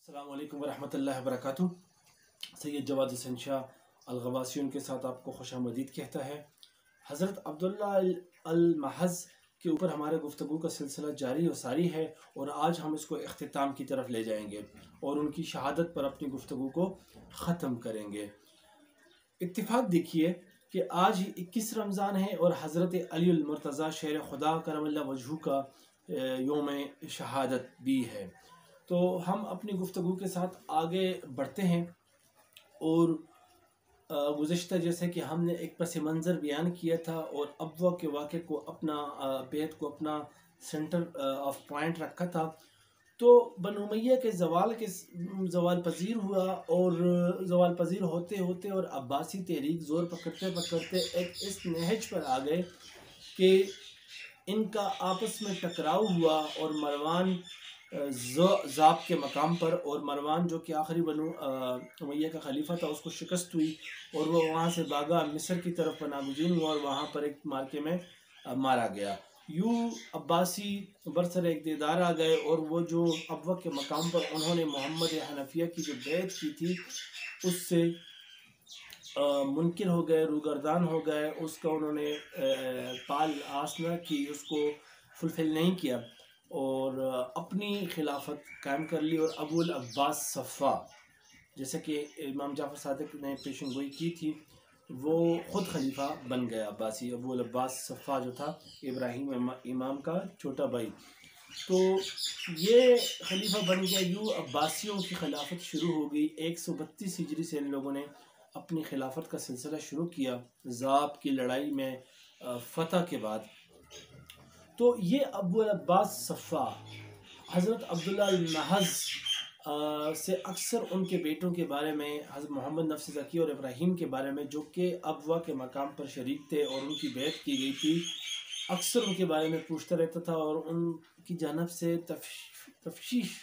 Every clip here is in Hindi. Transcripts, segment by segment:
अस्सलाम वालेकुम वरहमतुल्लाहि वबरकातुहू। सैयद जवाद हुसैन शाह अल-गवासी उनके साथ आपको खुशामदीद कहता है। हज़रत अब्दुल्ला अल-महज़ के ऊपर हमारे गुफ्तगू का सिलसिला जारी और सारी है और आज हम इसको इख्तिताम की तरफ ले जाएंगे और उनकी शहादत पर अपनी गुफ्तगू को ख़त्म करेंगे। इत्तिफाक देखिए कि आज 21 रमज़ान है और हज़रत अली मुर्तज़ा शेर खुदा करमल्ला वजहू का योम शहादत भी है। तो हम अपनी गुफ्तगू के साथ आगे बढ़ते हैं और गुज़श्ता जैसे कि हमने एक पस मंज़र बयान किया था और अबवा के वाक़े को अपना बेत को अपना सेंटर ऑफ पॉइंट रखा था। तो बनु उमय्या के ज़वाल पज़ीर हुआ और ज़वाल पज़ीर होते होते और अब्बासी तहरीक ज़ोर पकड़ते पकड़ते एक इस नहज पर आ गए कि इनका आपस में टकराव हुआ और मरवान ज़ाब के मकाम पर और मरवान जो कि आखिरी बनु उमय्या का खलीफा था उसको शिकस्त हुई और वो वहाँ से भागा मिस्र की तरफ पनागुज़ीन हुआ और वहाँ पर एक मार्के में मारा गया। यूँ अब्बासी बरसर इक़्तिदार आ गए और वो जो अब्वा के मकाम पर उन्होंने मोहम्मद हनफिया की जो बैत की थी उससे मुनकिर हो गए, रूगर्दान हो गए, उसका उन्होंने पाल आस न की, उसको फुलफ़िल नहीं किया और अपनी खिलाफत कायम कर ली और अबुल अब्बास सफ़ा जैसे कि इमाम जाफ़र सादिक ने पेशन गोई की थी वो ख़ुद खलीफा बन गया अब्बासी। अबुल अब्बास सफ़ा जो था इब्राहीम इमाम का छोटा भाई, तो ये खलीफा बन गया। यूँ अब्बासियों की खिलाफत शुरू हो गई। 132 हिजरी से इन लोगों ने अपनी खिलाफत का सिलसिला शुरू किया ज़ाब की लड़ाई में फ़तह के बाद। तो ये अबुल अब्बास सफ़ा हज़रत अब्दुल्ला अल-महज़ से अक्सर उनके बेटों के बारे में, हज़रत मोहम्मद नफ्स ज़की और इब्राहीम के बारे में जो कि अबवा के मकाम पर शरीक थे और उनकी बैत की गई थी, अक्सर उनके बारे में पूछता रहता था और उनकी जानब से तफ्शीश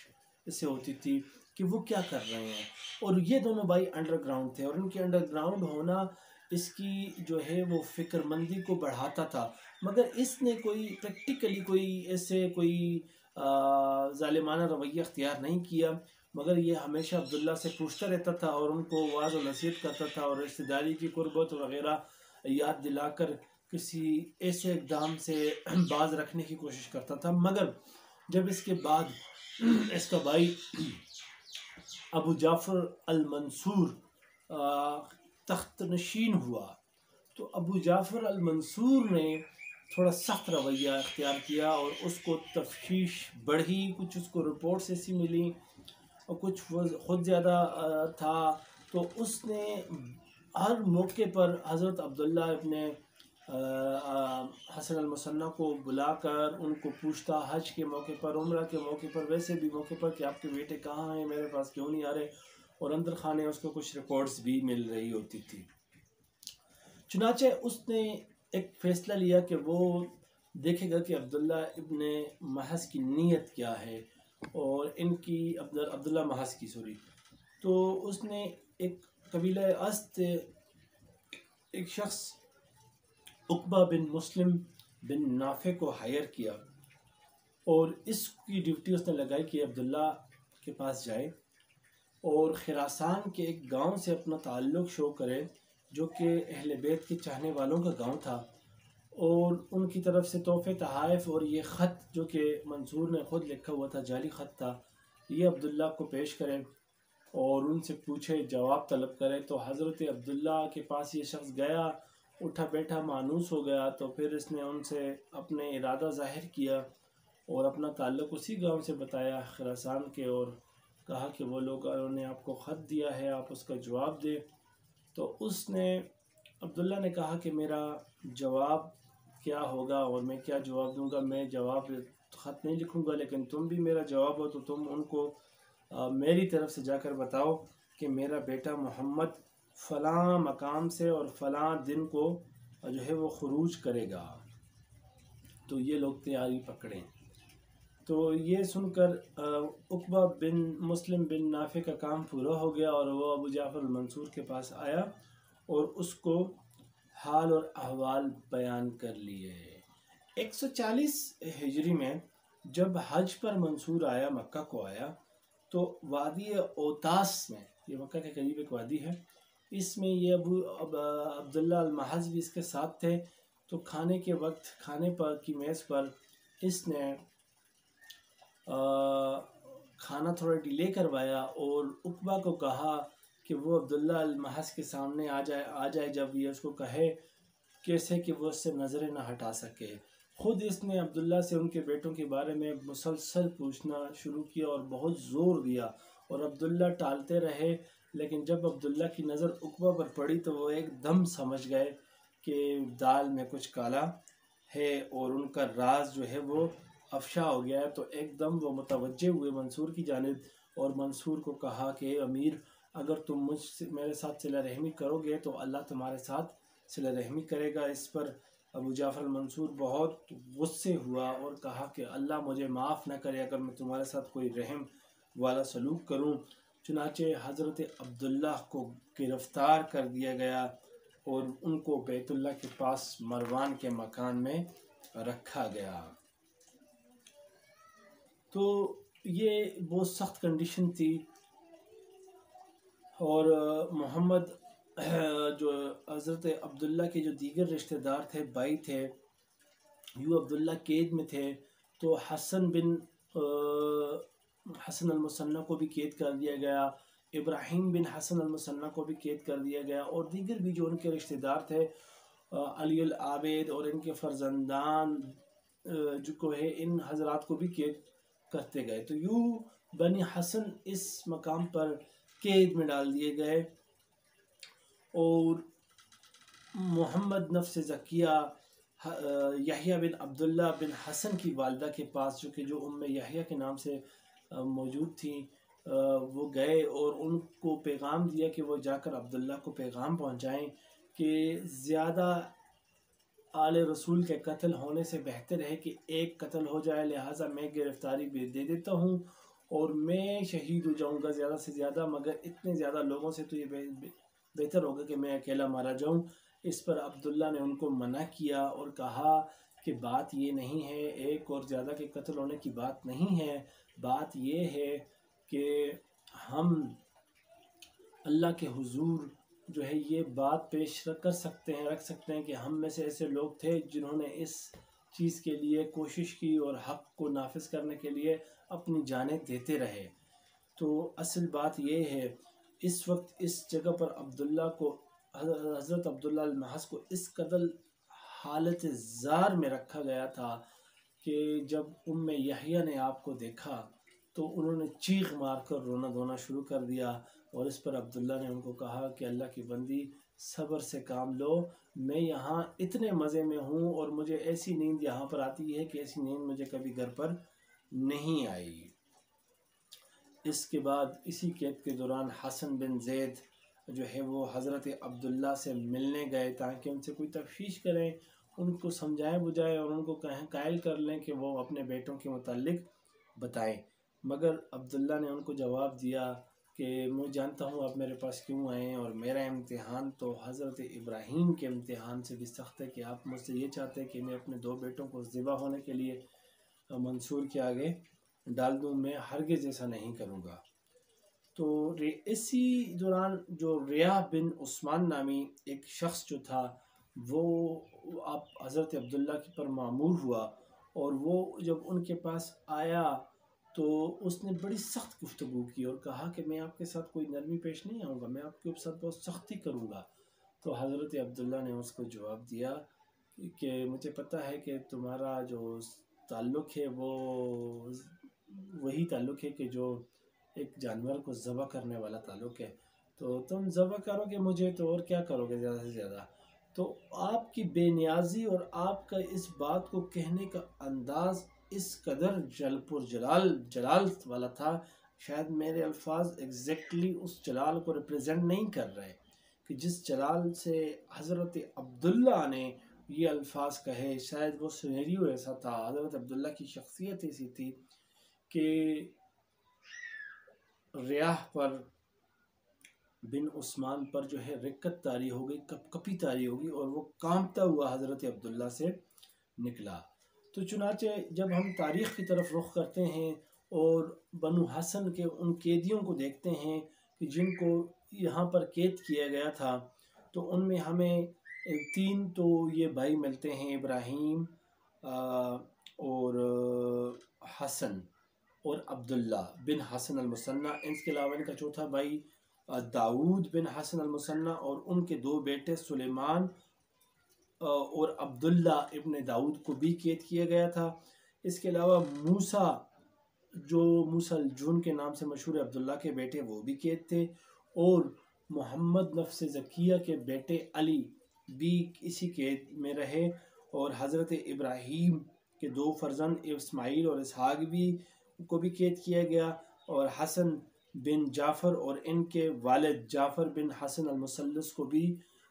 इससे होती थी कि वो क्या कर रहे हैं। और ये दोनों भाई अंडरग्राउंड थे और उनके अंडरग्राउंड होना इसकी जो है वो फ़िक्रमंदी को बढ़ाता था, मगर इसने कोई प्रैक्टिकली कोई ऐसे कोई ज़ालिमाना रवैया अख्तियार नहीं किया, मगर ये हमेशा अब्दुल्ला से पूछता रहता था और उनको वाज़ और नसीहत करता था और रिश्तेदारी की कुर्बत वग़ैरह याद दिलाकर किसी ऐसे इक़दाम से बाज रखने की कोशिश करता था। मगर जब इसके बाद इसका भाई अबू जाफ़र अल-मंसूर तख्त नशीन हुआ तो अबू जाफ़र अल-मंसूर ने थोड़ा सख्त रवैया अख्तियार किया और उसको तफ्शीश बढ़ी। कुछ उसको रिपोर्ट्स ऐसी मिली और कुछ वो ख़ुद ज़्यादा था, तो उसने हर मौके पर हज़रत अब्दुल्ला इब्ने हसन अल-मुसन्ना को बुलाकर उनको पूछता, हज के मौके पर, उम्रा के मौके पर, वैसे भी मौके पर कि आपके बेटे कहाँ हैं, मेरे पास क्यों नहीं आ रहे, और अंदर खाने उसको कुछ रिपोर्ट्स भी मिल रही होती थी। चुनाचे उसने एक फ़ैसला लिया कि वो देखेगा कि अब्दुल्ला इब्ने महज़ की नीयत क्या है और इनकी अब्दुल्ला महज़ की तो उसने एक कबीला अस्त एक शख्स उक़बा बिन मुस्लिम बिन नाफ़े को हायर किया और इसकी ड्यूटी उसने लगाई कि अब्दुल्ला के पास जाए और खिरासान के एक गांव से अपना ताल्लुक़ शो करे जो कि अहले बैत के चाहने वालों का गांव था और उनकी तरफ से तोहफ़े तहाइफ़ और ये ख़त जो कि मंसूर ने ख़ुद लिखा हुआ था, जाली ख़त था, ये अब्दुल्ला को पेश करें और उनसे पूछे, जवाब तलब करें। तो हज़रत अब्दुल्ला के पास ये शख्स गया, उठा बैठा मानूस हो गया, तो फिर इसने उनसे अपने इरादा ज़ाहिर किया और अपना ताल्लुक़ उसी गांव से बताया खिरासान के और कहा कि वो लोगों ने आपको ख़त दिया है, आप उसका जवाब दें। तो उसने अब्दुल्ला ने कहा कि मेरा जवाब क्या होगा और मैं क्या जवाब दूंगा, मैं जवाब ख़त नहीं लिखूंगा, लेकिन तुम भी मेरा जवाब हो तो तुम उनको मेरी तरफ से जाकर बताओ कि मेरा बेटा मोहम्मद फ़लाँ मकाम से और फ़लाँ दिन को जो है वो ख़ुरूज करेगा। तो ये लोग तैयारी पकड़ें। तो ये सुनकर उक़बा बिन मुस्लिम बिन नाफ़े का काम पूरा हो गया और वो अबू जाफ़र मंसूर के पास आया और उसको हाल और अहवाल बयान कर लिए। 140 हिजरी में जब हज पर मंसूर आया, मक्का को आया, तो वादी ओतास में, ये मक्का के करीब एक वादी है, इसमें ये अब्दुल्ला अल-महज़ भी इसके साथ थे। तो खाने के वक्त खाने पर की मेज़ पर इसने खाना थोड़ा डिले करवाया और उकबा को कहा कि वो अब्दुल्ला अल-महज़ के सामने आ जाए जब ये उसको कहे, कैसे कि वो उससे नज़रें ना हटा सके। ख़ुद इसने अब्दुल्ला से उनके बेटों के बारे में मुसलसल पूछना शुरू किया और बहुत ज़ोर दिया, और अब्दुल्ला टालते रहे। लेकिन जब अब्दुल्ला की नज़र उकबा पर पड़ी तो वो एकदम समझ गए कि दाल में कुछ काला है और उनका राज जो है वो अफशा हो गया है। तो एकदम वो मुतवज्जे हुए मंसूर की जानिब और मंसूर को कहा कि अमीर, अगर तुम मुझसे मेरे साथ सिला रहमी करोगे तो अल्लाह तुम्हारे साथ सिला रहमी करेगा। इस पर अबू जाफ़र मंसूर बहुत गुस्से हुआ और कहा कि अल्लाह मुझे माफ़ न करे अगर मैं तुम्हारे साथ कोई रहम वाला सलूक करूं। चुनाचे हज़रत अब्दुल्ला को गिरफ़्तार कर दिया गया और उनको बैतुल्ला के पास मरवान के मकान में रखा गया। तो ये बहुत सख्त कंडीशन थी। और मोहम्मद जो हज़रत अब्दुल्ला के जो दीगर रिश्तेदार थे, भाई थे, यूँ अब्दुल्ला कैद में थे। तो हसन अल-मुसन्ना को भी कैद कर दिया गया, इब्राहिम बिन हसन अल-मुसन्ना को भी कैद कर दिया गया, और दीगर भी जो उनके रिश्तेदार थे, अली अल आबिद और इनके फ़र्जंदान जो को है, इन हजरात को भी कैद करते गए। तो यूँ बनी हसन इस मकाम पर कैद में डाल दिए गए। और मोहम्मद नफ्स ज़किया यहया बिन अब्दुल्ला बिन हसन की वालिदा के पास, जो उम्मे यहया के नाम से मौजूद थी, वो गए और उनको पैगाम दिया कि वो जाकर अब्दुल्ला को पैगाम पहुँचाएँ कि ज़्यादा आले रसूल के कत्ल होने से बेहतर है कि एक कत्ल हो जाए, लिहाजा मैं गिरफ़्तारी भी दे देता हूँ और मैं शहीद हो जाऊँगा ज़्यादा से ज़्यादा, मगर इतने ज़्यादा लोगों से तो ये बेहतर होगा कि मैं अकेला मारा जाऊँ। इस पर अब्दुल्ला ने उनको मना किया और कहा कि बात ये नहीं है, एक और ज़्यादा के कत्ल होने की बात नहीं है, बात ये है कि हम अल्लाह के हुजूर जो है ये बात पेश रख सकते हैं कि हम में से ऐसे लोग थे जिन्होंने इस चीज़ के लिए कोशिश की और हक़ को नाफिज करने के लिए अपनी जानें देते रहे। तो असल बात ये है, इस वक्त इस जगह पर अब्दुल्ला को, हज़रत अब्दुल्ला अल-महज़ को इस कदर हालत ज़ार में रखा गया था कि जब उम्मे यहया ने आपको देखा तो उन्होंने चीख मार कर रोना धोना शुरू कर दिया। और इस पर अब्दुल्ला ने उनको कहा कि अल्लाह की बंदी, सब्र से काम लो, मैं यहाँ इतने मज़े में हूँ और मुझे ऐसी नींद यहाँ पर आती है कि ऐसी नींद मुझे कभी घर पर नहीं आई। इसके बाद इसी कैद के दौरान हसन बिन ज़ैद जो है वो हज़रत अब्दुल्ला से मिलने गए ताकि उनसे कोई तफ्तीश करें, उनको समझाएं बुझाएं और उनको कायल कर लें कि वो अपने बेटों के मुतालिक बताएं। मगर अब्दुल्ला ने उनको जवाब दिया कि मैं जानता हूँ आप मेरे पास क्यों आए हैं, और मेरा इम्तिहान तो हज़रत इब्राहीम के इम्तिहान से भी सख्त है कि आप मुझसे ये चाहते हैं कि मैं अपने 2 बेटों को ज़िबा होने के लिए मंसूर के आगे डाल दूँ। मैं हरगिज़ ऐसा नहीं करूँगा। तो इसी दौरान जो रियाह बिन उस्मान नामी एक शख्स जो था, वो आप हज़रत अब्दुल्ला पर मामूर हुआ, और वो जब उनके पास आया तो उसने बड़ी सख्त गुफ्तगू की और कहा कि मैं आपके साथ कोई नरमी पेश नहीं आऊँगा, मैं आपके साथ बहुत सख्ती करूँगा। तो हज़रत अब्दुल्ला ने उसको जवाब दिया कि मुझे पता है कि तुम्हारा जो ताल्लुक़ है वो वही ताल्लुक़ है कि जो एक जानवर को ज़बह करने वाला ताल्लुक़ है, तो तुम ज़बह करोगे मुझे तो और क्या करोगे ज़्यादा से ज़्यादा। तो आपकी बेनियाज़ी और आपका इस बात को कहने का अंदाज़ इस कदर जलाल वाला था, शायद मेरे अल्फाज एग्जैक्टली उस जलाल को रिप्रेजेंट नहीं कर रहे कि जिस जलाल से हज़रत अब्दुल्ला ने ये अल्फाज कहे। शायद वो सिनेरियो ऐसा था, हज़रत अब्दुल्ला की शख्सियत ऐसी थी कि रियाह पर बिन उस्मान पर जो है रिक्कत तारी हो गई, कपकपी तारी होगी, और वो कांपता हुआ हज़रत अब्दुल्ला से निकला। तो चुनाचे जब हम तारीख़ की तरफ रुख करते हैं और बनु हसन के उन कैदियों को देखते हैं कि जिनको यहाँ पर कैद किया गया था, तो उनमें हमें तीन तो ये भाई मिलते हैं, इब्राहीम और हसन और अब्दुल्ला बिन हसन अल-मुसन्ना। इसके अलावा इनका चौथा भाई दाऊद बिन हसन अल-मुसन्ना और उनके दो बेटे सुलेमान और अब्दुल्ला इब्न दाऊद को भी कैद किया गया था। इसके अलावा मूसा, जो मूसा जून के नाम से मशहूर है, अब्दुल्ला के बेटे, वो भी कैद थे। और मोहम्मद नफ्स ज़किया के बेटे अली भी इसी कैद में रहे। और हज़रत इब्राहीम के दो फर्जंद इस्माइल और इसहाक भी को भी कैद किया गया। और हसन बिन जाफ़र और इनके वालिद जाफ़र बिन हसन अल-मुसल्लस को भी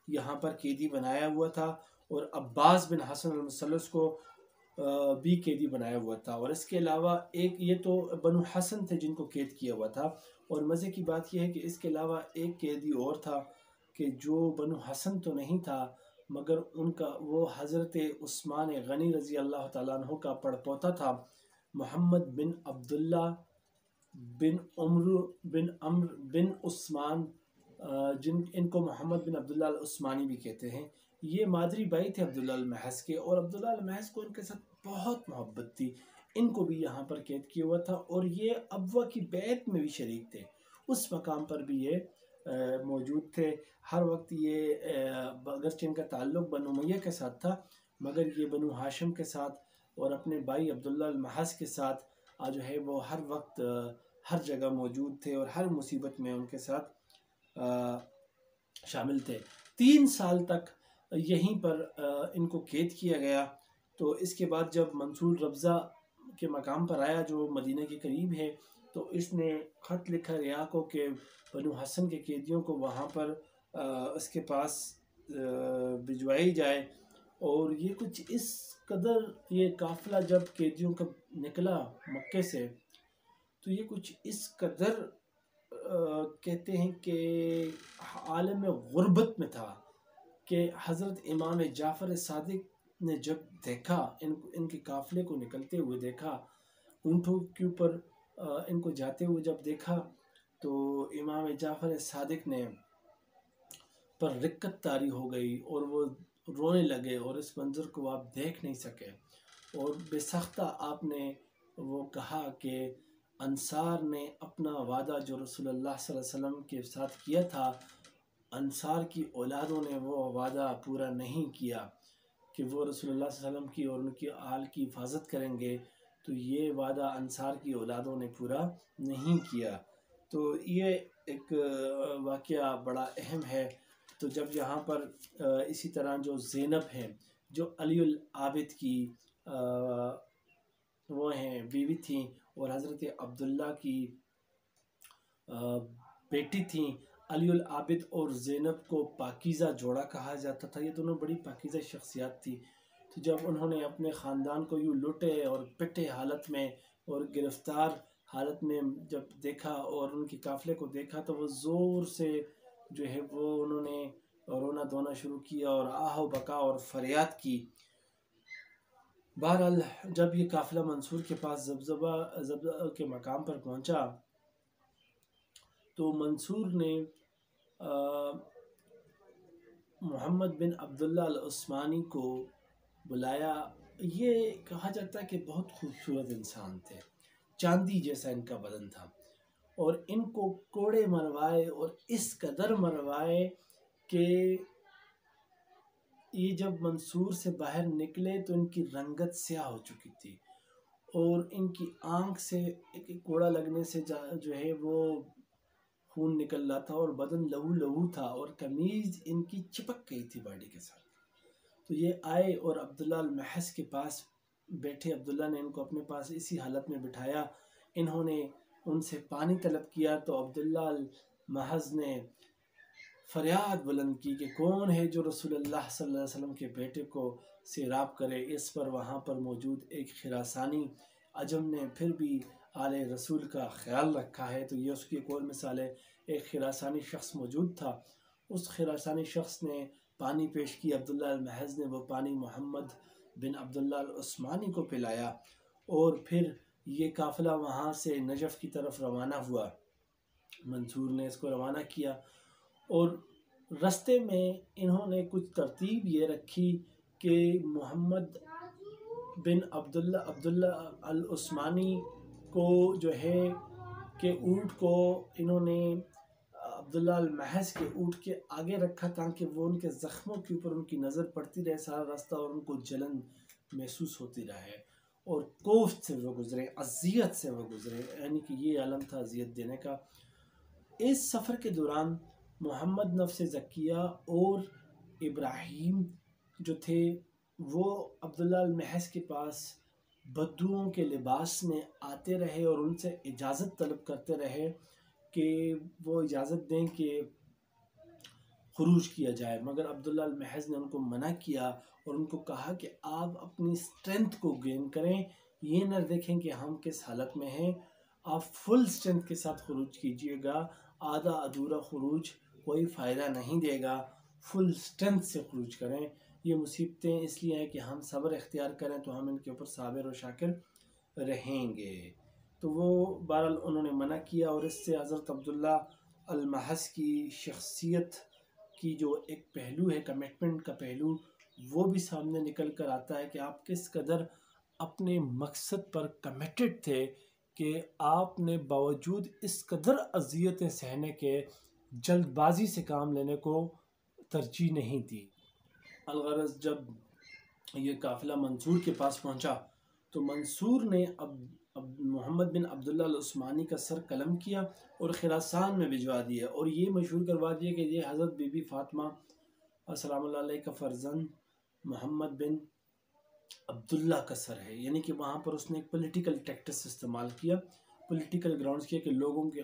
यहाँ पर कैदी बनाया हुआ था। और अब्बास बिन हसन अल-मुसल्लस को भी कैदी बनाया हुआ था। और इसके अलावा एक ये तो बनु हसन थे जिनको कैद किया हुआ था। और मज़े की बात यह है कि इसके अलावा एक कैदी और था कि जो बनु हसन तो नहीं था, मगर उनका वो हज़रत उस्मान गनी रज़ी अल्लाह ताला अन्हु का पड़पोता था, मोहम्मद बिन अब्दुल्ला बिन अम्र बिन उस्मान, जिन इनको मोहम्मद बिन अब्दुल्ला अल उस्मानी भी कहते हैं। ये मादरी भाई थे अब्दुल्ला अल महस के, और अब्दुल्ला अल महस को इनके साथ बहुत मोहब्बत थी। इनको भी यहाँ पर कैद किया हुआ था और ये अब्वा की बैत में भी शरीक थे, उस मकाम पर भी ये मौजूद थे हर वक्त। ये अगरचे इनका ताल्लुक़ बनु उमैया के साथ था, मगर ये बनु हाशिम के साथ और अपने भाई अब्दुल्ला अल महस के साथ जो है वो हर वक्त हर जगह मौजूद थे और हर मुसीबत में उनके साथ शामिल थे। 3 साल तक यहीं पर इनको कैद किया गया। तो इसके बाद जब मंसूर रब्ज़ा के मकाम पर आया जो मदीना के करीब है, तो इसने ख़त लिखा रिया को कि बनु हसन के कैदियों को वहाँ पर उसके पास भिजवाई जाए। और ये कुछ इस कदर, ये काफ़िला जब कैदियों का निकला मक्के से, तो ये कुछ इस कदर कहते हैं कि आलम गुर्बत में था कि हज़रत इमाम जाफ़र सादिक ने जब देखा इनके काफ़िले को निकलते हुए देखा, ऊँटों के ऊपर इनको जाते हुए जब देखा, तो इमाम जाफ़र सादिक ने पर रिक्कत तारी हो गई और वो रोने लगे। और इस मंज़र को आप देख नहीं सके और बेसख्ता आपने वो कहा कि अंसार ने अपना वादा जो रसूलुल्लाह सल्लल्लाहु अलैहि वसल्लम के साथ किया था, अंसार की औलादों ने वो वादा पूरा नहीं किया कि वो रसूलुल्लाह सल्लल्लाहु अलैहि वसल्लम की और उनकी आल की हिफाजत करेंगे। तो ये वादा अंसार की औलादों ने पूरा नहीं किया। तो ये एक वाक़या बड़ा अहम है। तो जब यहाँ पर इसी तरह जो ज़ैनब हैं, जो अलीउल आबिद की वो हैं बीवी थी और हज़रत अब्दुल्ला की बेटी थी, अलीउल आबिद और ज़ैनब को पाकीज़ा जोड़ा कहा जाता था। ये दोनों बड़ी पाकीज़ा शख्सियात थी। तो जब उन्होंने अपने ख़ानदान को यूँ लुटे और पिटे हालत में और गिरफ़्तार हालत में जब देखा और उनके काफ़िले को देखा, तो वो ज़ोर से जो है वो उन्होंने रोना धोना शुरू किया और आह बका और फरियाद की। बहरहाल जब ये काफ़िला मंसूर के पास ज़बज़बा के मकाम पर पहुंचा, तो मंसूर ने मोहम्मद बिन अब्दुल्ला अल उस्मानी को बुलाया। ये कहा जाता है कि बहुत खूबसूरत इंसान थे, चांदी जैसा इनका बदन था, और इनको कोड़े मरवाए और इस कदर मरवाए कि ये जब मंसूर से बाहर निकले तो इनकी रंगत स्याह हो चुकी थी और इनकी आँख से एक कोड़ा लगने से जो है वो खून निकल रहा था और बदन लहू लहू था और कमीज़ इनकी चिपक गई थी बॉडी के साथ। तो ये आए और अब्दुल्ला अल महस के पास बैठे। अब्दुल्ला ने इनको अपने पास इसी हालत में बिठाया। इन्होंने उनसे पानी तलब किया तो अब्दुल्ला अल महस ने फरियाद बुलंद की कि कौन है जो रसूलुल्लाह सल्लल्लाहु अलैहि वसल्लम के बेटे को सैराब करे। इस पर वहाँ पर मौजूद एक खिरासानी अजम ने फिर भी आले रसूल का ख्याल रखा है। तो ये उसकी एक और मिसाल है। एक खिरासानी शख्स मौजूद था, उस खिरासानी शख्स ने पानी पेश किया। अब्दुल्ला अल महज ने वो पानी मोहम्मद बिन अब्दुल्ला अल उस्मानी को पिलाया और फिर ये काफ़िला वहाँ से नजफ़ की तरफ रवाना हुआ। मंसूर ने इसको रवाना किया और रास्ते में इन्होंने कुछ तरतीब ये रखी कि मोहम्मद बिन अब्दुल्ला अल उस्मानी को जो है कि ऊँट को इन्होंने अब्दुल्ला अल महज के ऊँट के आगे रखा ताकि वो उनके ज़ख्मों के ऊपर उनकी नज़र पड़ती रहे सारा रास्ता और उनको जलन महसूस होती रहे और कोफ्त से वो गुज़रे, अज़ियत से वो गुज़रे, यानी कि ये आलम था अज़ियत देने का। इस सफ़र के दौरान मोहम्मद नफ्स ज़किया और इब्राहीम जो थे वो अब्दुल्ला अल महज के पास बद्दुओं के लिबास में आते रहे और उनसे इजाज़त तलब करते रहे कि वो इजाज़त दें कि खुरूज किया जाए, मगर अब्दुल्ला अल महज ने उनको मना किया और उनको कहा कि आप अपनी स्ट्रेंथ को गेन करें, ये न देखें कि हम किस हालत में हैं, आप फुल स्ट्रेंथ के साथ खुरूज कीजिएगा, आधा अधूरा खुरूज कोई फ़ायदा नहीं देगा, फुल स्ट्रेंथ से खुरूज करें। ये मुसीबतें इसलिए हैं कि हम सब्र इख्तियार करें तो हम इनके ऊपर साबिर और शाकिर रहेंगे। तो वो बहरहाल उन्होंने मना किया और इससे हज़रत अब्दुल्ला अल महज की शख्सियत की जो एक पहलू है, कमिटमेंट का पहलू, वो भी सामने निकल कर आता है कि आप किस कदर अपने मकसद पर कमिटेड थे कि आपने बावजूद इस कदर अज़ियतें सहने के जल्दबाजी से काम लेने को तरजीह नहीं दी। अलगरज जब ये काफ़िला मंसूर के पास पहुंचा तो मंसूर ने अब मोहम्मद बिन अब्दुल्ला अल उस्मानी का सर कलम किया और खिरासान में भिजवा दिया और ये मशहूर करवा दिया कि ये हज़रत बीबी फ़ातिमा अस्सलामुल्लाह अलैहा का फ़र्जंद मोहम्मद बिन अब्दुल्ला का सर है। यानी कि वहाँ पर उसने एक पॉलिटिकल टैक्टिक्स इस्तेमाल किया, पॉलिटिकल ग्राउंड्स किया कि लोगों के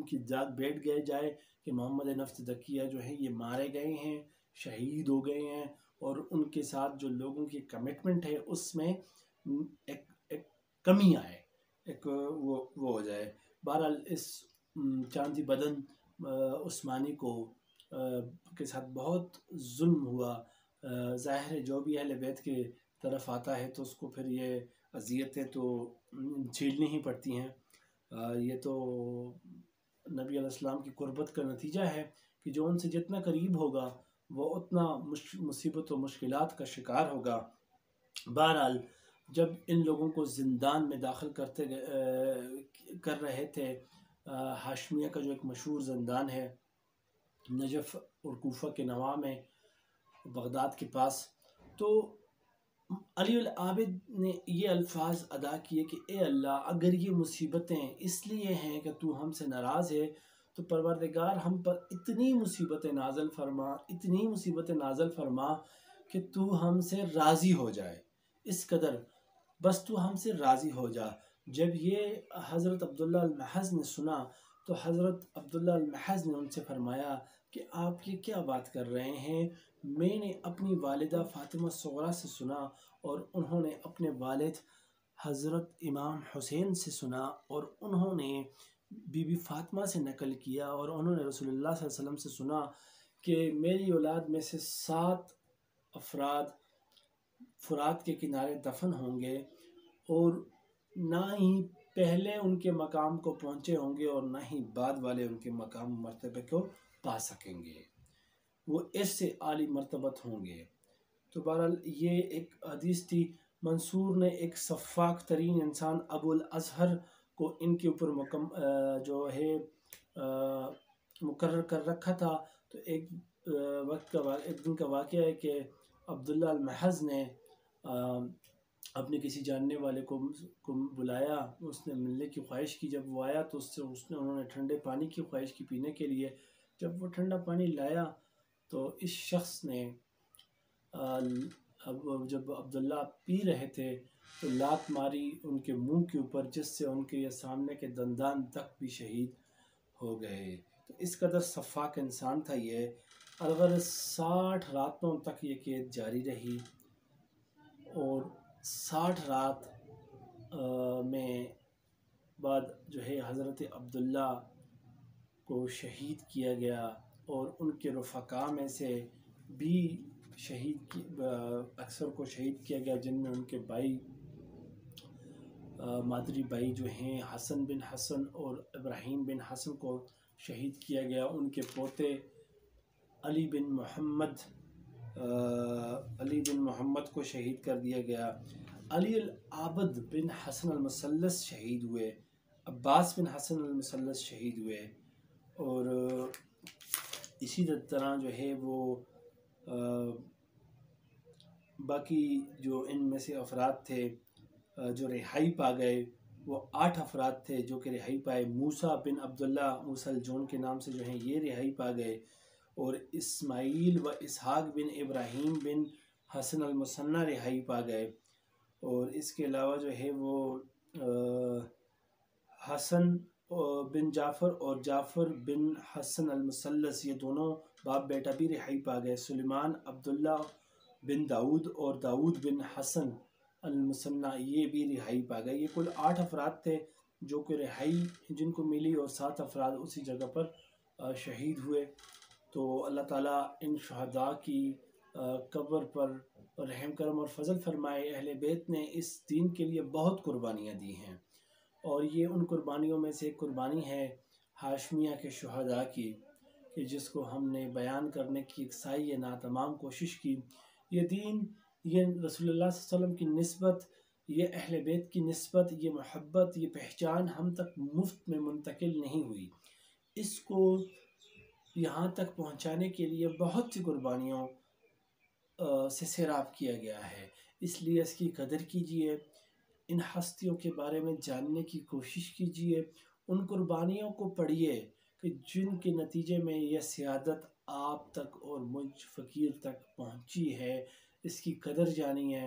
की जाग बैठ गए जाए कि मोहम्मद नफ्स ज़किया जो है ये मारे गए हैं, शहीद हो गए हैं और उनके साथ जो लोगों की कमिटमेंट है उसमें एक एक कमी आए, एक वो हो जाए। बहरहाल इस चांदी बदन उस्मानी को के साथ बहुत जुल्म हुआ। ज़ाहिर है जो भी अहले बैत के तरफ आता है तो उसको फिर ये अज़ियतें तो झेलनी ही पड़ती हैं। ये तो नबी अलैहिस्सलाम की कुर्बत का नतीजा है कि जो उनसे जितना करीब होगा वो उतना मुसीबत और मुश्किलात का शिकार होगा। बहरहाल जब इन लोगों को ज़िंदान में दाखिल कर रहे थे, हाशमिया का जो एक मशहूर ज़िंदान है नजफ़ और कूफ़ा के नवा में बगदाद के पास, तो अली उल आबिद ने ये अल्फाज अदा किए कि ए अल्लाह, अगर ये मुसीबतें इसलिए हैं कि तू हमसे नाराज़ है तो परवरदिगार हम पर इतनी मुसीबतें नाज़िल फरमा, इतनी मुसीबतें नाज़िल फरमा कि तू हमसे राज़ी हो जाए, इस कदर बस तू हमसे राज़ी हो जा। जब ये हज़रत अब्दुल्ला अल महज ने सुना तो हज़रत अब्दुल्ला अल महज ने उनसे फरमाया कि आप ये क्या बात कर रहे हैं, मैंने अपनी वालिदा फ़ातिमा सुगरा से सुना और उन्होंने अपने वालिद हज़रत इमाम हुसैन से सुना और उन्होंने बीबी फ़ातिमा से नकल किया और उन्होंने रसूलुल्लाह सल्लल्लाहु अलैहि वसल्लम से सुना कि मेरी औलाद में से 7 अफराद फ़ुरात के किनारे दफन होंगे और ना ही पहले उनके मकाम को पहुँचे होंगे और ना ही बाद वाले उनके मकाम मर्तबे को पा सकेंगे, वो इससे आली मर्तबत होंगे। तो बहरहाल ये एक हदीस थी। मंसूर ने एक सफ़ाक तरीन इंसान अबुल अज़हर को इनके ऊपर जो है मुकर्रर कर रखा था। तो एक एक दिन का वाक़या है कि अब्दुल्ला अल महज ने अपने किसी जानने वाले को बुलाया, उसने मिलने की ख्वाहिश की। जब वो आया तो उसने उन्होंने ठंडे पानी की ख्वाहिश की पीने के लिए। जब वो ठंडा पानी लाया तो इस शख्स ने अब जब अब्दुल्ला पी रहे थे तो लात मारी उनके मुंह के ऊपर, जिससे उनके ये सामने के दंदान तक भी शहीद हो गए। तो इस कदर सफ़ाक इंसान था ये। अगर 60 रातों तक ये कैद जारी रही और 60 रात में बाद जो है हज़रत अब्दुल्ला को शहीद किया गया और उनके रफ़क़ा में से भी अक्सर को शहीद किया गया, जिनमें उनके भाई मादरी भाई जो हैं हसन बिन हसन और इब्राहीम बिन हसन को शहीद किया गया। उनके पोते अली बिन मोहम्मद को शहीद कर दिया गया। अली अल आबद बिन हसन अल मुसल्लस शहीद हुए। अब्बास बिन हसन अल मुसल्लस शहीद हुए। और इसी तरह जो है वो बाकी जो इनमें से अफराद थे जो रिहाई पा गए, वो 8 अफराद थे जो कि रिहाई पाए। मूसा बिन अब्दुल्ला मूसल जोन के नाम से जो हैं ये रिहाई पा गए। और इस्माइल व इसहाक बिन इब्राहीम बिन हसन अल मुसन्ना रिहाई पा गए। और इसके अलावा जो है वो हसन बिन जाफ़र और जाफ़र बिन हसन अल मुसल्लस ये दोनों बाप बेटा भी रिहाई पा गए। सुलेमान अब्दुल्ला बिन दाऊद और दाऊद बिन हसन अल मुसन्ना ये भी रिहाई पा गए। ये कुल 8 अफराद थे जो कि रिहाई जिनको मिली, और 7 अफराद उसी जगह पर शहीद हुए। तो अल्लाह ताला इन शहदा की कब्र पर रहम करम और फजल फरमाए। अहले बैत ने इस दीन के लिए बहुत कुर्बानियाँ दी हैं, और ये उन कुर्बानियों में से एक कुर्बानी है हाशमिया के शहदा की, कि जिसको हमने बयान करने की एक साई ना तमाम कोशिश की। ये दीन, ये रसूलुल्लाह सल्लल्लाहु अलैहि वसल्लम की निस्बत, ये अहले बैत की निस्बत, ये मोहब्बत, ये पहचान हम तक मुफ्त में मुंतकिल नहीं हुई। इसको यहाँ तक पहुँचाने के लिए बहुत सी कुर्बानियों से सैराब किया गया है। इसलिए इसकी कदर कीजिए, इन हस्तियों के बारे में जानने की कोशिश कीजिए, उन कुर्बानियों को पढ़िए कि जिनके नतीजे में यह सियादत आप तक और मुझ फ़कीर तक पहुँची है। इसकी कदर जानिए,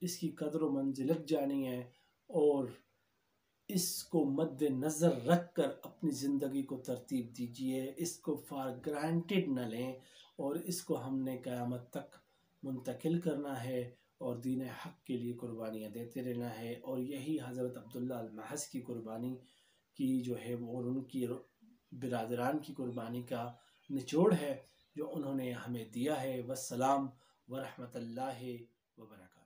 इसकी कदर व मंजिलत जानिए, और इसको मद्देनज़र रख कर अपनी ज़िंदगी को तरतीब दीजिए। इसको फॉर ग्रांटेड न लें, और इसको हमने क़यामत तक मुंतकिल करना है और दीन हक़ के लिए कुर्बानियाँ देते रहना है। और यही हज़रत अब्दुल्ला अल महज़ की कुर्बानी की जो है वो, और उनकी बिरादरान की कुर्बानी का निचोड़ है जो उन्होंने हमें दिया है। वस्सलाम व रहमतुल्लाहि व बरकातहू।